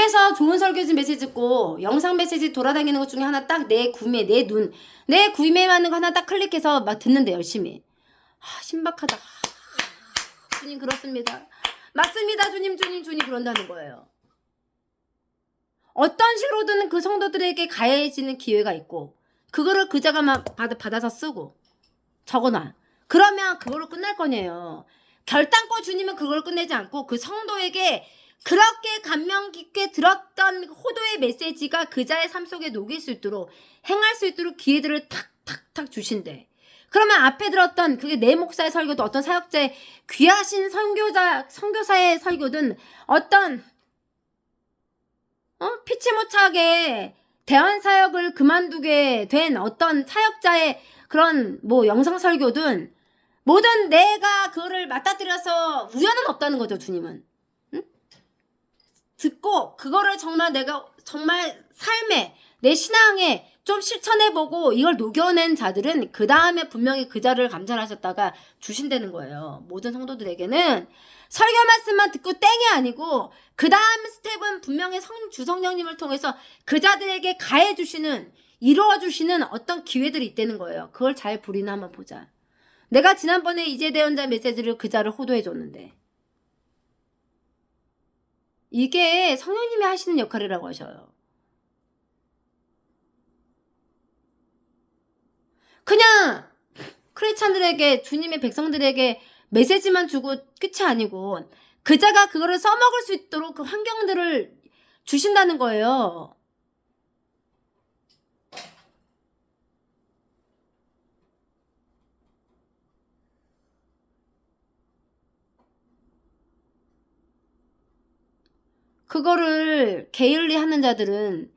그래서 좋은 설교지 메시지 듣고 영상 메시지 돌아다니는 것 중에 하나 딱 내 구매에 맞는 거 하나 딱 클릭해서 막 듣는데 열심히. 신박하다. 주님 그렇습니다. 맞습니다. 주님 그런다는 거예요. 어떤 식으로든 그 성도들에게 가해지는 기회가 있고 그거를 그자가 막 받아서 쓰고 적어놔. 그러면 그걸로 끝날 거네요. 결단코 주님은 그걸 끝내지 않고 그 성도에게 그렇게 감명 깊게 들었던 호도의 메시지가 그자의 삶 속에 녹일 수 있도록 행할 수 있도록 기회들을 탁탁탁 주신대. 그러면 앞에 들었던 그게 내 목사의 설교도 어떤 사역자의 귀하신 선교사의 설교든 어떤 피치 못하게 대한 사역을 그만두게 된 어떤 사역자의 그런 뭐 영상 설교든 뭐든 내가 그거를 맞닥뜨려서 우연은 없다는 거죠. 주님은. 응? 듣고 그거를 정말 내가 정말 삶에 내 신앙에 좀 실천해보고 이걸 녹여낸 자들은 그 다음에 분명히 그 자를 감찰하셨다가 주신다는 거예요. 모든 성도들에게는 설교 말씀만 듣고 땡이 아니고 그 다음 스텝은 분명히 주성령님을 통해서 그 자들에게 가해주시는 이루어주시는 어떤 기회들이 있다는 거예요. 그걸 잘 부리나 한번 보자. 내가 지난번에 이재대원자 메시지를 그 자를 호도해줬는데 이게 성령님이 하시는 역할이라고 하셔요. 그냥 크리스찬들에게 주님의 백성들에게 메시지만 주고 끝이 아니고 그자가 그거를 써먹을 수 있도록 그 환경들을 주신다는 거예요. 그거를 게을리 하는 자들은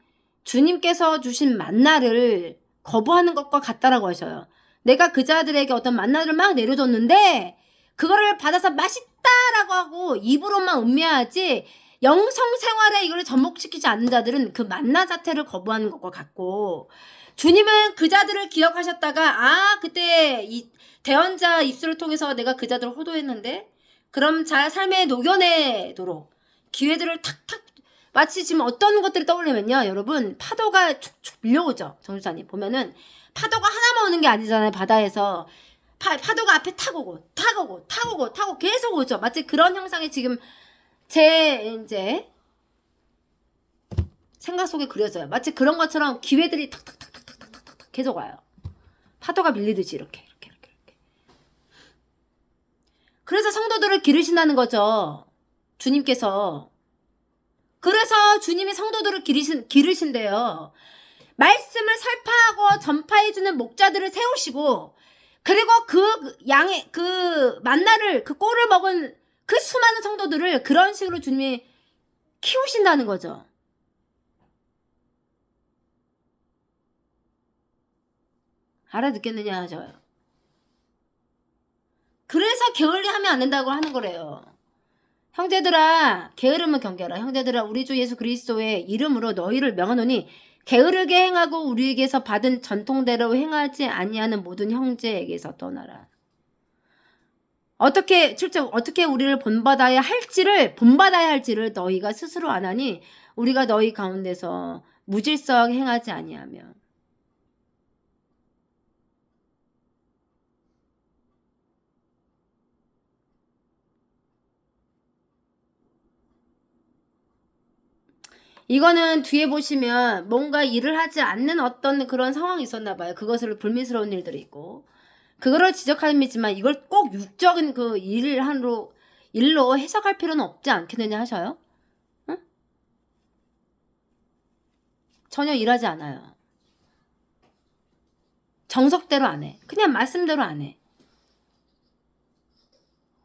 주님께서 주신 만나를 거부하는 것과 같다라고 하셔요. 내가 그 자들에게 어떤 만나를 막 내려줬는데 그거를 받아서 맛있다라고 하고 입으로만 음미하지 영성 생활에 이걸 접목시키지 않는 자들은 그 만나 자체를 거부하는 것과 같고 주님은 그 자들을 기억하셨다가 그때 이 대언자 입술을 통해서 내가 그 자들을 호도했는데 그럼 자 삶에 녹여내도록 기회들을 탁탁 마치 지금 어떤 것들이 떠올리면요. 여러분 파도가 축축 밀려오죠. 정주사님 보면은 파도가 하나만 오는 게 아니잖아요. 바다에서 파도가 앞에 타고 계속 오죠. 마치 그런 형상이 지금 제 이제 생각 속에 그려져요. 마치 그런 것처럼 기회들이 탁탁탁탁탁탁탁 계속 와요. 파도가 밀리듯이 이렇게. 그래서 성도들을 기르신다는 거죠. 주님께서. 그래서 주님이 성도들을 기르신대요. 말씀을 설파하고 전파해주는 목자들을 세우시고 그리고 그 양의 그 만나를 그 꼴을 먹은 그 수많은 성도들을 그런 식으로 주님이 키우신다는 거죠. 알아듣겠느냐 하죠. 그래서 게을리하면 안 된다고 하는 거래요. 형제들아 게으름은 경계하라. 형제들아 우리 주 예수 그리스도의 이름으로 너희를 명하노니 게으르게 행하고 우리에게서 받은 전통대로 행하지 아니하는 모든 형제에게서 떠나라. 어떻게 우리를 본받아야 할지를 너희가 스스로 안 하니 우리가 너희 가운데서 무질서하게 행하지 아니하며. 이거는 뒤에 보시면 뭔가 일을 하지 않는 어떤 그런 상황이 있었나 봐요. 그것을 불미스러운 일들이 있고 그거를 지적함이지만 이걸 꼭 육적인 그 일로 해석할 필요는 없지 않겠느냐 하셔요. 응? 전혀 일하지 않아요. 정석대로 안 해. 그냥 말씀대로 안 해.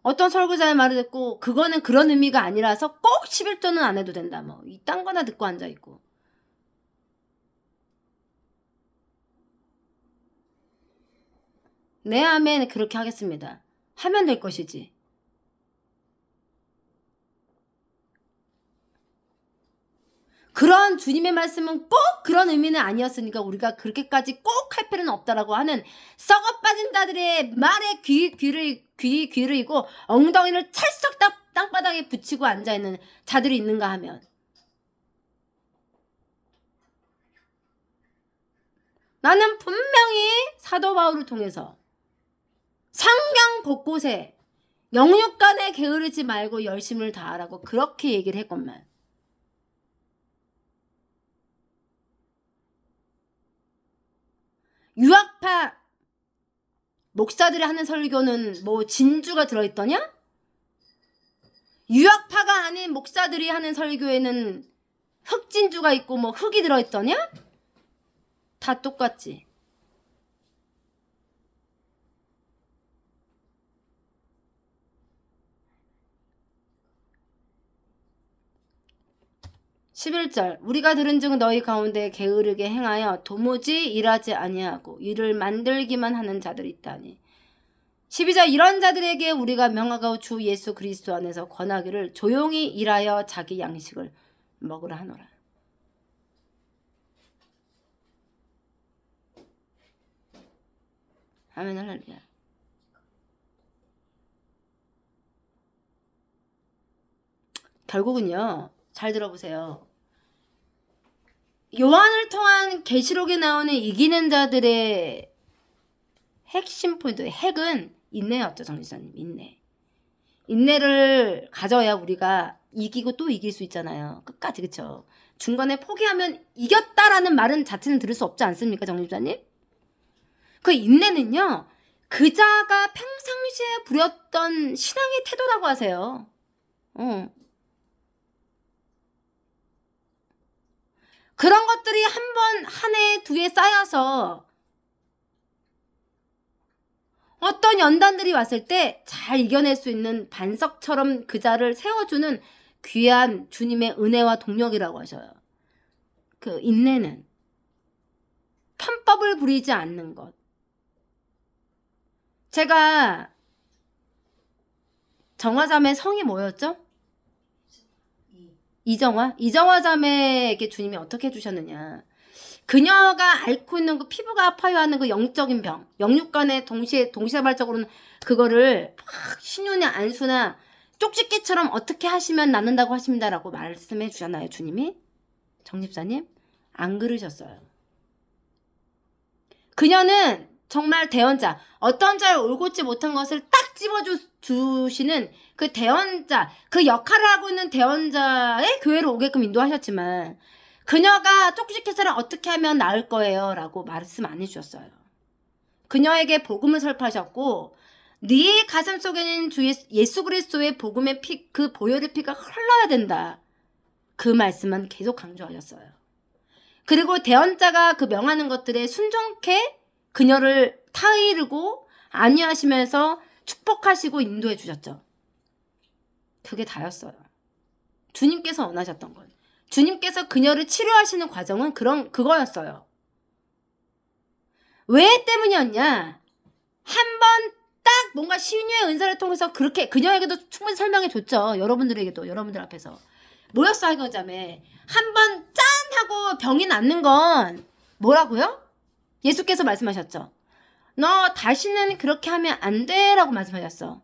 어떤 설교자의 말을 듣고 그거는 그런 의미가 아니라서 꼭 11조는 안 해도 된다. 뭐 이딴 거나 듣고 앉아있고. 네 아멘 그렇게 하겠습니다. 하면 될 것이지. 그런 주님의 말씀은 꼭 그런 의미는 아니었으니까 우리가 그렇게까지 꼭 할 필요는 없다라고 하는 썩어빠진 자들의 말에 귀를 이고 엉덩이를 찰싹 땅바닥에 붙이고 앉아있는 자들이 있는가 하면 나는 분명히 사도 바울을 통해서 성경 곳곳에 영육간에 게으르지 말고 열심을 다하라고 그렇게 얘기를 했건만. 유학파 목사들이 하는 설교는 뭐 진주가 들어있더냐? 유학파가 아닌 목사들이 하는 설교에는 흑진주가 있고 뭐 흑이 들어있더냐? 다 똑같지. (11절) 우리가 들은즉 너희 가운데 게으르게 행하여 도무지 일하지 아니하고 일을 만들기만 하는 자들이 있다니. (12절) 이런 자들에게 우리가 명하고 주 예수 그리스도 안에서 권하기를 조용히 일하여 자기 양식을 먹으라 하노라. 아멘 할렐루야. 결국은요, 잘 들어보세요. 요한을 통한 계시록에 나오는 이기는 자들의 핵심 포인트, 핵은 인내였죠. 정지사님, 인내. 인내를 가져야 우리가 이기고 또 이길 수 있잖아요. 끝까지. 그쵸? 중간에 포기하면 이겼다라는 말은 자체는 들을 수 없지 않습니까, 정지사님? 그 인내는요, 그자가 평상시에 부렸던 신앙의 태도라고 하세요. 그런 것들이 한 번, 한 해, 두 해 쌓여서 어떤 연단들이 왔을 때 잘 이겨낼 수 있는 반석처럼 그자를 세워주는 귀한 주님의 은혜와 동력이라고 하셔요. 그 인내는 편법을 부리지 않는 것. 제가 정화자매 성이 뭐였죠? 이정화 자매에게 주님이 어떻게 해주셨느냐. 그녀가 앓고 있는 그 피부가 아파요 하는 그 영적인 병, 영육간에 동시다발적으로는 그거를 신유나 안수나 쪽집게처럼 어떻게 하시면 낫는다고 하십니다라고 말씀해 주셨나요, 주님이? 정집사님? 안 그러셨어요. 그녀는 정말 대언자, 어떤 자를 올곧지 못한 것을 딱 집어주시는 그 대언자, 그 역할을 하고 있는 대언자의 교회로 오게끔 인도하셨지만 그녀가 쪽지켓을 어떻게 하면 나을 거예요 라고 말씀 안 해주셨어요. 그녀에게 복음을 설파하셨고 네 가슴 속에는 주 예수 그리스도의 복음의 피, 그 보혈의 피가 흘러야 된다. 그 말씀만 계속 강조하셨어요. 그리고 대언자가 그 명하는 것들에 순종케 그녀를 타이르고 안위하시면서 축복하시고 인도해 주셨죠. 그게 다였어요. 주님께서 원하셨던 건. 주님께서 그녀를 치료하시는 과정은 그거였어요. 왜 때문이었냐? 한 번 딱 뭔가 신유의 은사를 통해서 그렇게 그녀에게도 충분히 설명해 줬죠. 여러분들에게도, 여러분들 앞에서. 뭐였어, 할거자매? 한 번 짠! 하고 병이 낫는 건 뭐라고요? 예수께서 말씀하셨죠. 너 다시는 그렇게 하면 안 돼 라고 말씀하셨어.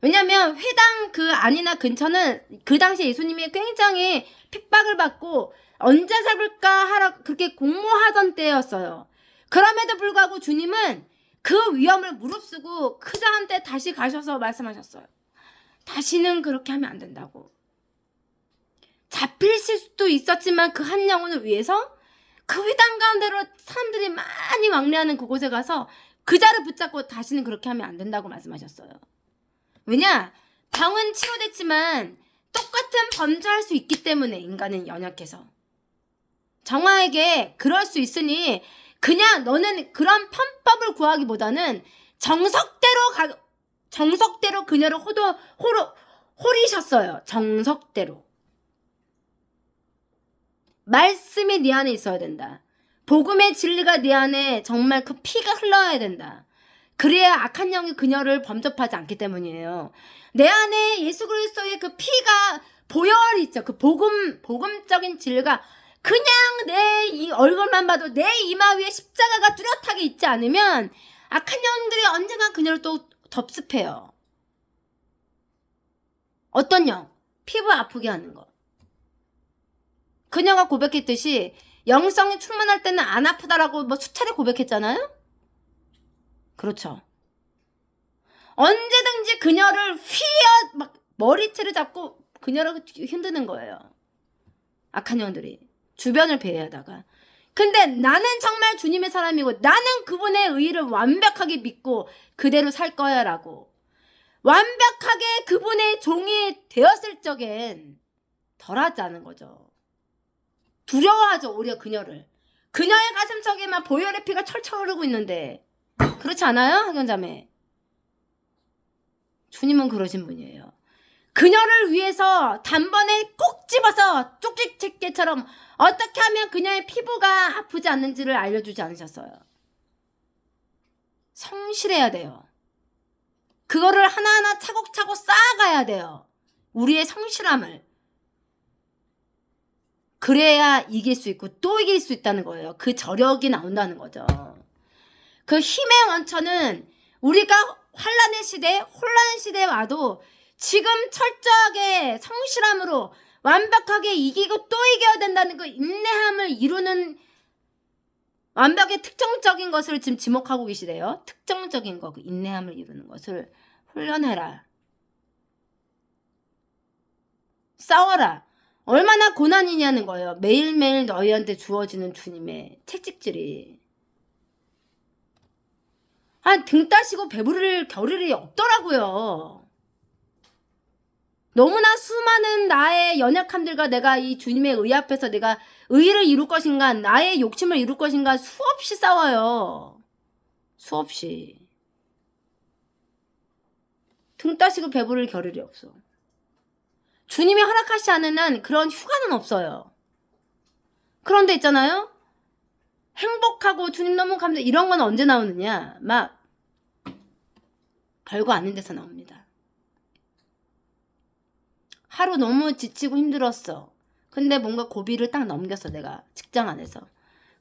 왜냐면 회당 그 안이나 근처는 그 당시 예수님이 굉장히 핍박을 받고 언제 잡을까 하라 그렇게 공모하던 때였어요. 그럼에도 불구하고 주님은 그 위험을 무릅쓰고 그자한테 다시 가셔서 말씀하셨어요. 다시는 그렇게 하면 안 된다고. 잡힐 수도 있었지만 그 한 영혼을 위해서 그 회당 가운데로 사람들이 많이 왕래하는 그곳에 가서 그자를 붙잡고 다시는 그렇게 하면 안 된다고 말씀하셨어요. 왜냐? 병은 치료됐지만 똑같은 범죄할 수 있기 때문에 인간은 연약해서. 정화에게 그럴 수 있으니 그냥 너는 그런 편법을 구하기보다는 정석대로 그녀를 호리셨어요. 정석대로. 말씀이 네 안에 있어야 된다. 복음의 진리가 네 안에 정말 그 피가 흘러야 된다. 그래야 악한 영이 그녀를 범접하지 않기 때문이에요. 내 안에 예수 그리스도의 그 피가 보혈이 있죠. 그 복음적인 진리가 그냥 내 이 얼굴만 봐도 내 이마 위에 십자가가 뚜렷하게 있지 않으면 악한 영들이 언젠가 그녀를 또 덥습해요. 어떤 영? 피부 아프게 하는 거. 그녀가 고백했듯이 영성이 충만할 때는 안 아프다라고 뭐 수차례 고백했잖아요. 그렇죠. 언제든지 그녀를 막 머리채를 잡고 그녀를 흔드는 거예요. 악한 영들이 주변을 배회하다가. 근데 나는 정말 주님의 사람이고 나는 그분의 의의를 완벽하게 믿고 그대로 살 거야 라고 완벽하게 그분의 종이 되었을 적엔 덜하지 않은 거죠. 두려워하죠. 오히려 그녀를. 그녀의 가슴속에만 보혈의 피가 철철 흐르고 있는데 그렇지 않아요? 학연자매. 주님은 그러신 분이에요. 그녀를 위해서 단번에 꼭 집어서 쪽집게처럼 어떻게 하면 그녀의 피부가 아프지 않는지를 알려주지 않으셨어요. 성실해야 돼요. 그거를 하나하나 차곡차곡 쌓아가야 돼요. 우리의 성실함을. 그래야 이길 수 있고 또 이길 수 있다는 거예요. 그 저력이 나온다는 거죠. 그 힘의 원천은 우리가 환란의 시대, 혼란 시대에 와도 지금 철저하게 성실함으로 완벽하게 이기고 또 이겨야 된다는 그 인내함을 이루는 완벽히 특정적인 것을 지금 지목하고 계시대요. 특정적인 거, 그 인내함을 이루는 것을 훈련해라. 싸워라. 얼마나 고난이냐는 거예요. 매일매일 너희한테 주어지는 주님의 채찍질이. 등 따시고 배부를 겨를이 없더라고요. 너무나 수많은 나의 연약함들과 내가 이 주님의 의 앞에서 내가 의를 이룰 것인가 나의 욕심을 이룰 것인가 수없이 싸워요. 수없이. 등 따시고 배부를 겨를이 없어. 주님이 허락하시지 않은 한 그런 휴가는 없어요. 그런데 있잖아요. 행복하고 주님 너무 감사 이런 건 언제 나오느냐. 막 별거 아닌 데서 나옵니다. 하루 너무 지치고 힘들었어. 근데 뭔가 고비를 딱 넘겼어. 내가 직장 안에서.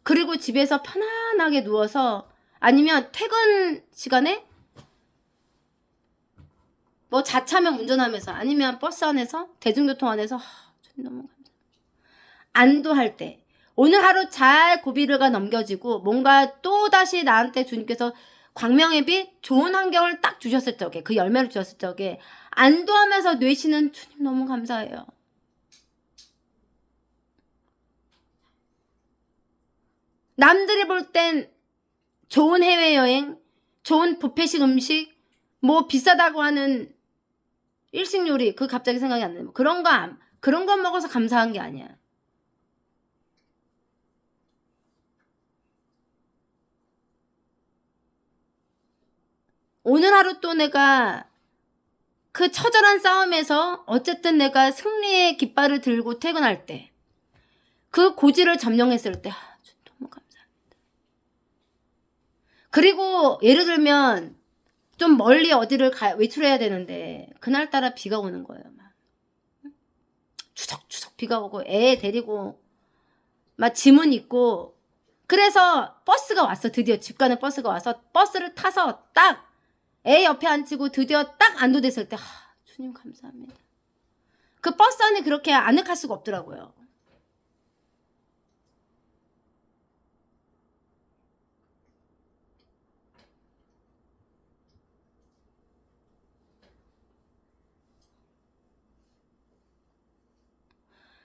그리고 집에서 편안하게 누워서 아니면 퇴근 시간에 뭐 자차면 운전하면서 아니면 버스 안에서 대중교통 안에서 주님 너무 감사. 안도할 때 오늘 하루 잘 고비가 넘겨지고 뭔가 또다시 나한테 주님께서 광명의 빛 좋은 환경을 딱 주셨을 적에 그 열매를 주셨을 적에 안도하면서 뇌시는 주님 너무 감사해요. 남들이 볼 땐 좋은 해외여행, 좋은 뷔페식 음식, 뭐 비싸다고 하는 일식 요리 그 갑자기 생각이 안 나요. 그런 거 먹어서 감사한 게 아니야. 오늘 하루 또 내가 그 처절한 싸움에서 어쨌든 내가 승리의 깃발을 들고 퇴근할 때 그 고지를 점령했을 때 너무 감사합니다. 그리고 예를 들면 좀 멀리 어디를 외출해야 되는데 그날따라 비가 오는 거예요. 막 추적추적 비가 오고 애 데리고 막 짐은 있고 그래서 버스가 왔어. 드디어 집 가는 버스가 와서 버스를 타서 딱 애 옆에 앉히고 드디어 딱 안도됐을 때 주님 감사합니다. 그 버스 안에 그렇게 아늑할 수가 없더라고요.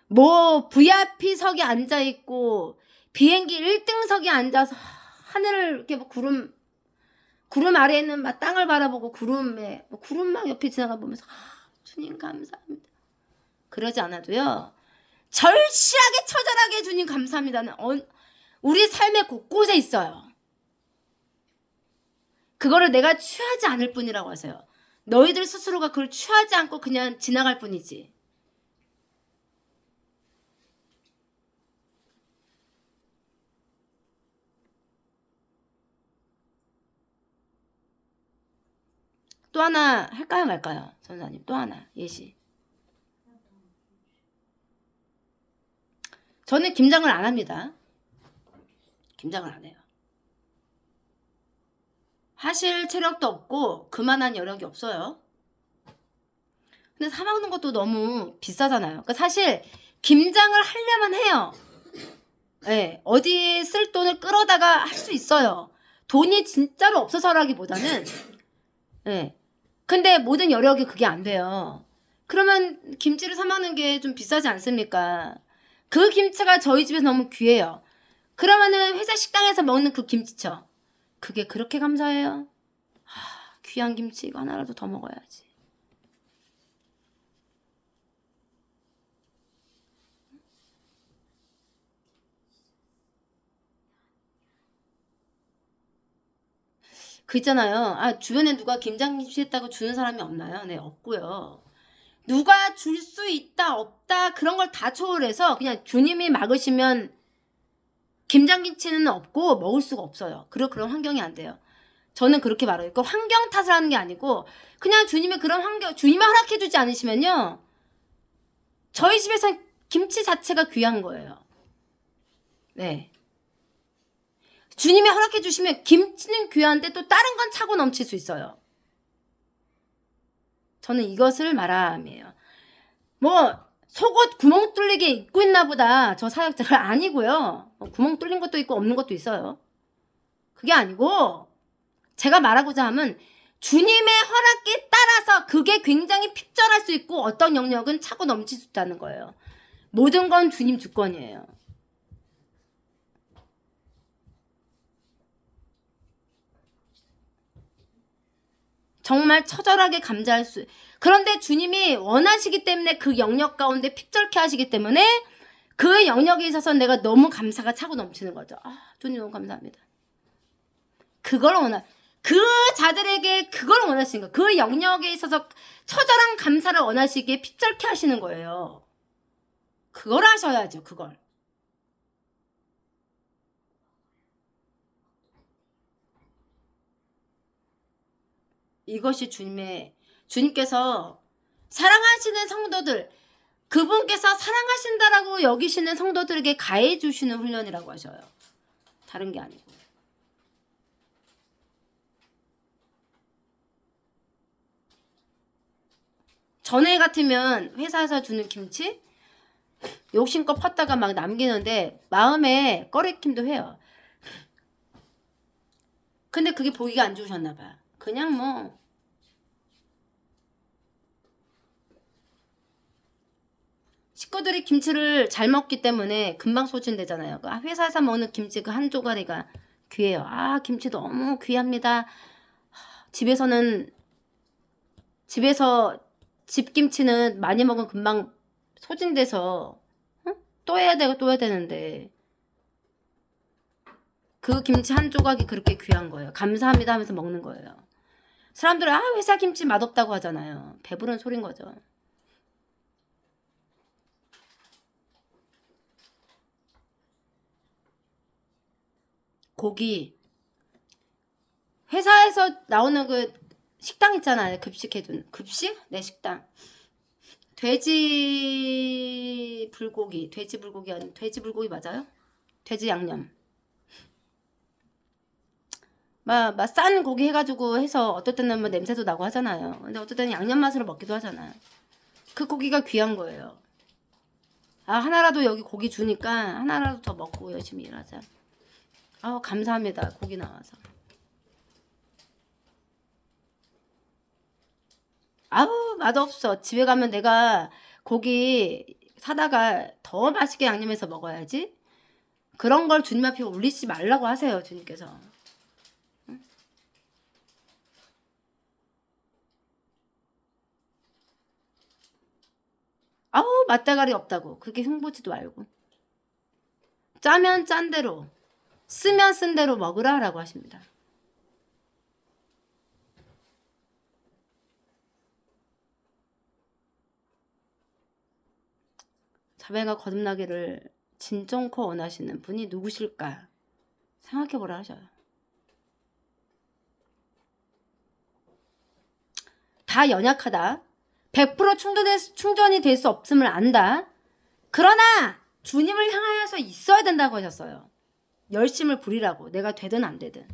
뭐 VIP석에 앉아있고 비행기 1등석에 앉아서 하늘을 이렇게 뭐 구름 아래에는 막 땅을 바라보고 구름막 옆에 지나가 보면서 주님 감사합니다. 그러지 않아도요. 절실하게 처절하게 주님 감사합니다는 우리 삶의 곳곳에 있어요. 그거를 내가 취하지 않을 뿐이라고 하세요. 너희들 스스로가 그걸 취하지 않고 그냥 지나갈 뿐이지. 또 하나 할까요 말까요? 전사님 또 하나 예시. 저는 김장을 안 합니다. 김장을 안 해요. 하실 체력도 없고 그만한 여력이 없어요. 근데 사 먹는 것도 너무 비싸잖아요. 그러니까 사실 김장을 하려면 해요. 예, 어디에 쓸 돈을 끌어다가 할 수 있어요. 돈이 진짜로 없어서라기보다는, 예. 근데 모든 여력이 그게 안 돼요. 그러면 김치를 사 먹는 게 좀 비싸지 않습니까? 그 김치가 저희 집에서 너무 귀해요. 그러면은 회사 식당에서 먹는 그 김치죠. 그게 그렇게 감사해요? 귀한 김치 이거 하나라도 더 먹어야지. 그 있잖아요. 아, 주변에 누가 김장김치 했다고 주는 사람이 없나요? 네, 없고요. 누가 줄 수 있다, 없다, 그런 걸 다 초월해서 그냥 주님이 막으시면 김장김치는 없고 먹을 수가 없어요. 그런 환경이 안 돼요. 저는 그렇게 말해요. 그 환경 탓을 하는 게 아니고 그냥 주님의 그런 환경, 주님이 허락해주지 않으시면요. 저희 집에서 김치 자체가 귀한 거예요. 네. 주님이 허락해 주시면 김치는 귀한데 또 다른 건 차고 넘칠 수 있어요. 저는 이것을 말함이에요. 뭐 속옷 구멍 뚫리게 입고 있나 보다 저 사역자가 아니고요. 구멍 뚫린 것도 있고 없는 것도 있어요. 그게 아니고 제가 말하고자 함은 주님의 허락에 따라서 그게 굉장히 핍절할 수 있고 어떤 영역은 차고 넘칠 수 있다는 거예요. 모든 건 주님 주권이에요. 정말 처절하게 감사할 수. 그런데 주님이 원하시기 때문에 그 영역 가운데 핍절케 하시기 때문에 그 영역에 있어서 내가 너무 감사가 차고 넘치는 거죠. 아, 주님 너무 감사합니다. 그걸 그 자들에게 그걸 원하시는 거예요. 그 영역에 있어서 처절한 감사를 원하시기에 핍절케 하시는 거예요. 그걸 하셔야죠, 그걸. 이것이 주님께서 사랑하시는 성도들, 그분께서 사랑하신다라고 여기시는 성도들에게 가해 주시는 훈련이라고 하셔요. 다른 게 아니고. 전에 같으면 회사에서 주는 김치 욕심껏 팠다가 막 남기는데 마음에 꺼리낌도 해요. 근데 그게 보기가 안 좋으셨나 봐요. 그냥 뭐 식구들이 김치를 잘 먹기 때문에 금방 소진되잖아요. 회사에서 먹는 김치 그 한 조가리가 귀해요. 아, 김치 너무 귀합니다. 집에서 집김치는 많이 먹으면 금방 소진돼서 또 해야 되고 또 해야 되는데 그 김치 한 조각이 그렇게 귀한 거예요. 감사합니다 하면서 먹는 거예요. 사람들은 아, 회사 김치 맛없다고 하잖아요. 배부른 소린 거죠. 고기 회사에서 나오는 그 식당 있잖아요. 급식해준 급식? 내 식당. 돼지 불고기 아니 돼지 불고기 맞아요? 돼지 양념. 막 싼 고기 해가지고 해서 어떨 때는 뭐 냄새도 나고 하잖아요. 근데 어떨 때는 양념 맛으로 먹기도 하잖아요. 그 고기가 귀한 거예요. 아, 하나라도 여기 고기 주니까 하나라도 더 먹고 열심히 일하자. 아우, 감사합니다. 고기 나와서. 아우, 맛없어. 집에 가면 내가 고기 사다가 더 맛있게 양념해서 먹어야지. 그런 걸 주님 앞에 올리지 말라고 하세요, 주님께서. 아우, 맛대가리 없다고. 그렇게 흉보지도 말고. 짜면 짠 대로, 쓰면 쓴 대로 먹으라라고 하십니다. 자매가 거듭나기를 진정코 원하시는 분이 누구실까 생각해보라 하셔요. 다 연약하다. 100% 충전이 될 수 없음을 안다. 그러나 주님을 향하여서 있어야 된다고 하셨어요. 열심을 부리라고. 내가 되든 안 되든.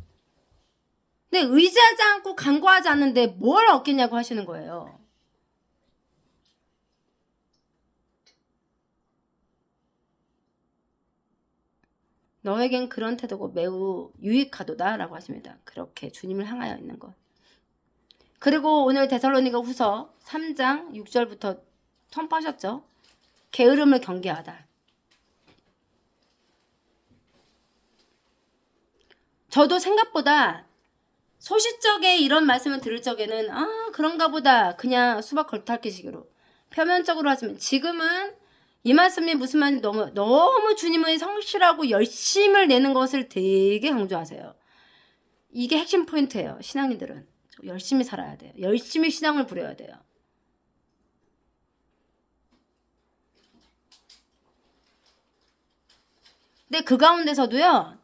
근데 의지하지 않고 간구하지 않는데 뭘 얻겠냐고 하시는 거예요. 너에겐 그런 태도가 매우 유익하도다 라고 하십니다. 그렇게 주님을 향하여 있는 것. 그리고 오늘 데살로니가 후서 3장 6절부터 선포하셨죠. 게으름을 경계하다. 저도 생각보다 소시적에 이런 말씀을 들을 적에는 그런가 보다 그냥 수박 겉핥기식으로 표면적으로 하지만 지금은 이 말씀이 무슨 말인지 너무 주님의 성실하고 열심을 내는 것을 되게 강조하세요. 이게 핵심 포인트예요. 신앙인들은 열심히 살아야 돼요. 열심히 신앙을 부려야 돼요. 근데 그 가운데서도요.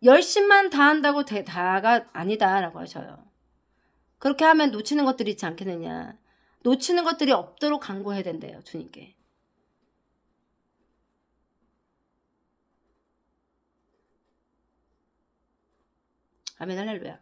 열심만 다한다고 다가 아니다라고 하셔요. 그렇게 하면 놓치는 것들이 있지 않겠느냐. 놓치는 것들이 없도록 간구해야 된대요. 주님께. 아멘 할렐루야.